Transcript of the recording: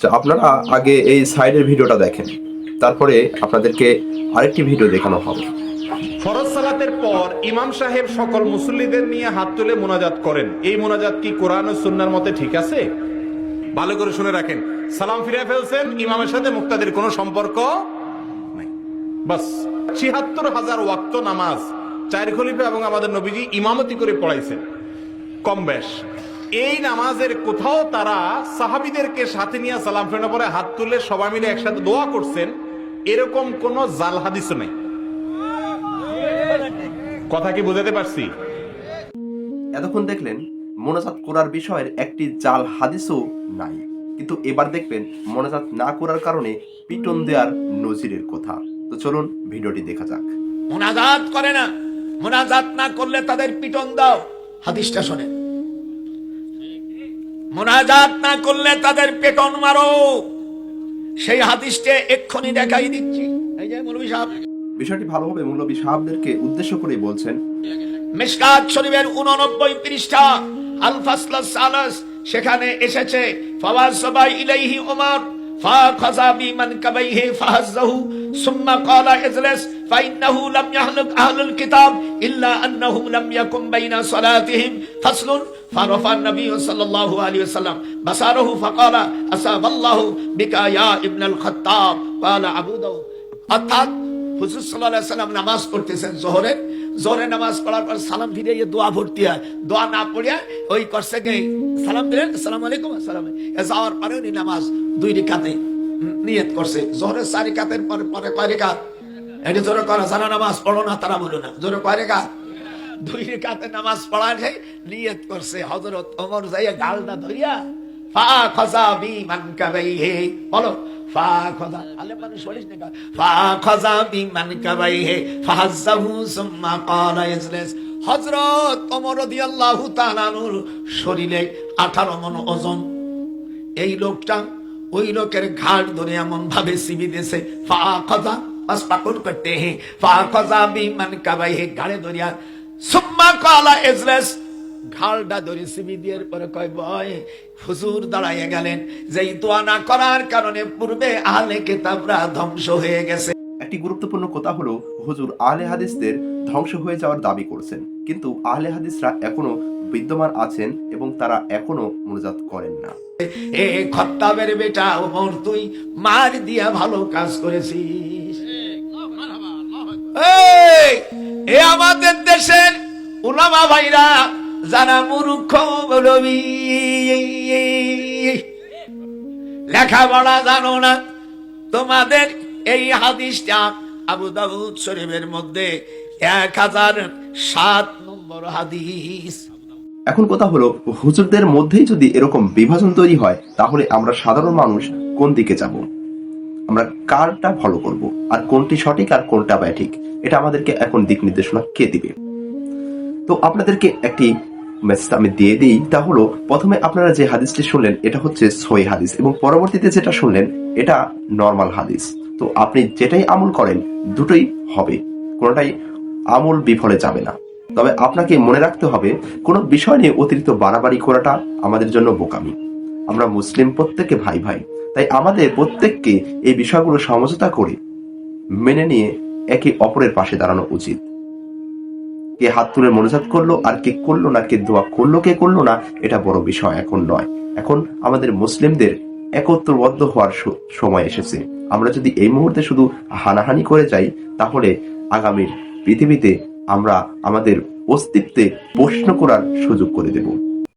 যে আপনারা আগে এই সাইডের ভিডিওটা দেখেন, তারপরে আপনাদেরকে আরেকটি ভিডিও দেখানো হবে। ফরজ সালাতের পর ইমাম সাহেব সকল মুসল্লিদের নিয়ে হাত তুলে মোনাজাত করেন। এই মোনাজাত কি কোরআন ও সুন্নাহর মতে ঠিক আছে? ভালো করে শুনে রাখেন। সালাম ফিরে ফেলছেন, ইমামের সাথে মুক্তাদির কোনো সম্পর্ক নাই। বাস ৭৬,০০০ ওয়াক্ত নামাজ ৪ খলিফা এবং আমাদের নবীজি ইমামতি করে পড়াইছেন কম বেশ। এই নামাজের কোথাও তারা সাহাবীদেরকে সাথে নিয়ে সালাম ফেরানোর পরে হাত তুলে সবাই মিলে একসাথে দোয়া করছেন, এরকম কোন জাল হাদিসও নেই। কথা কি বুঝাতে পারছি? এতক্ষণ দেখলেন মোনাজাত করার বিষয়ের একটি জাল হাদিসও নাই, কিন্তু এবার দেখবেন মোনাজাত না করার কারণে পিটন দেওয়ার নজিরের কথা। তো চলুন ভিডিওটি দেখা যাক। মোনাজাত করে না, মোনাজাত না করলে তাদের পিটন দাও। হাদিসটা শোনেন, মোনাজাত না করলে তাদের পেটন মারো। সেই হাদিসটা এক্ষুনি দেখাই দিচ্ছি। এই যে মৌলভী সাহেব বিষয়টি ভালোভাবে মৌলভী সাহেবদেরকে উদ্দেশ্য করে বলছেন। মিশকাত শরীফের 89 পৃষ্ঠা আল ফাসলাস সালাস, সেখানে এসেছে ফাওয়াসাবা ইলাইহি উমর ফাখাযা বিমান কাবাইহি ফাহাযাহু সুম্মা ক্বালা ইজলিস ফাইন্নাহু লাম ইয়াহলুক আহলুল কিতাব ইল্লা আন্নাহুম লাম ইয়াকুম বাইনা সালাতিহিম ফাসলুন ফারাফা নবী সাল্লাল্লাহু আলাইহি ওয়াসাল্লাম বাসারহু ফাকালা আসাবাল্লাহু বিকা ইয়া ইবনুল খাত্তাব ক্বালা আবু দাউদ। অর্থাৎ হুজুর সাল্লাল্লাহু আলাইহি ওয়াসাল্লাম নামাজ পড়তেছেন জোহরের নামাজ পড়ার পর সালাম ফিরিয়ে দোয়া ভর্তি হয়। দোয়া না পড়িয়া ওই করছে কি সালাম দিলেন, আসসালামু আলাইকুম, আসসালাম, যাওয়ার পরে উনি নামাজ 2 রিকাতে নিয়ত করছে। জোহরের 4 রিকাতের পরে কয় রিকাত? এটি জোরে করা যারা নামাজ পড়ো না তারা বলো না, জোরে কয় রিকাত? 2 রিকাতে নামাজ পড়ার নিয়ত করছে। হযরত ওমর যাইয়া গালটা ধরিয়া ফাখাযা বিমান কাবাইহি, বলো ফাখাযা, আলে মানুষ বলিস না, ফাখাযা বিমান কাবাইহি ফাহাযাহু সুম্মা ক্বালা ইজলিস। হযরত ওমর রাদিয়াল্লাহু তাআলা আনহুর শরীরে 18 মণ ওজন। এই লোকটা ওই লোকের ঘাড় ধরে এমন ভাবে চিবি দিয়েছে, ফাখাযা বাস পাকড় করতে হে ফাখাযা বিমান কাবাইহি, ঘাড়ে ধরিয়া সুম্মা ক্বালা ইজলিস, ঘাড়টা ধরে চিবি দেওয়ার পরে কয় ভয় হুজুর দাঁড়াইয়া গেলেন যে দোয়া না করার কারণে পূর্বে আহলে কিতাবরা ধ্বংস হয়ে গেছে। একটি গুরুত্বপূর্ণ কথা হলো, হুজুর আহলে হাদিসদের ধ্বংস হয়ে যাওয়ার দাবি করছেন, কিন্তু আহলে হাদিসরা এখনো বিদ্যমান আছেন এবং তারা এখনো মোনাজাত করেন না। এ খত্তাবের বেটা ওমর, তুই মার দিয়া ভালো কাজ করেছিস। এ আমাদের দেশের উলামা ভাইরা যারা মূর্খ মৌলবী, লেখাপড়া জানো না, তোমাদের এই হাদিসটা আবু দাউদ শরীফের মধ্যে 1007 নম্বর হাদিস। এখন কথা হলো, হুজুরদের মধ্যেই যদি এরকম বিভাজন তৈরি হয়, তাহলে আমরা সাধারণ মানুষ কোন দিকে যাব? আমরা কারটা ফলো করব, আর কোনটি সঠিক আর কোনটা ব্যাঠিক, এটা আমাদেরকে এখন দিক নির্দেশনা কে দিবে? তো আপনাদেরকে একটি মেসেজ আমি দিয়ে দিই। তা হলো, প্রথমে আপনারা যে হাদিসটি শুনলেন এটা হচ্ছে সহিহ হাদিস, এবং পরবর্তীতে যেটা শুনলেন এটা নরমাল হাদিস। তো আপনি যেটাই আমল করেন দুটোই হবে, কোনোটাই আমল বিফলে যাবে না। তবে আপনাকে মনে রাখতে হবে, কোনো বিষয় নিয়ে অতিরিক্ত বাড়াবাড়ি করাটা আমাদের জন্য বোকামি। আমরা মুসলিম প্রত্যেকে ভাই ভাই, তাই আমাদের প্রত্যেককে এই বিষয়গুলো সমঝোতা করে মেনে নিয়ে একে অপরের পাশে দাঁড়ানো উচিত। কে হাত তুলে মোনাজাত করলো আর কে করলো না, কে দোয়া করলো কে করলো না, এটা বড় বিষয় এখন নয়। এখন আমাদের মুসলিমদের একত্রবদ্ধ হওয়ার সময় এসেছে। আমরা যদি এই মুহূর্তে শুধু হানাহানি করে যাই, তাহলে আগামীর পৃথিবীতে আমরা আমাদের অস্তিত্বে প্রশ্ন করার সুযোগ করে দেব।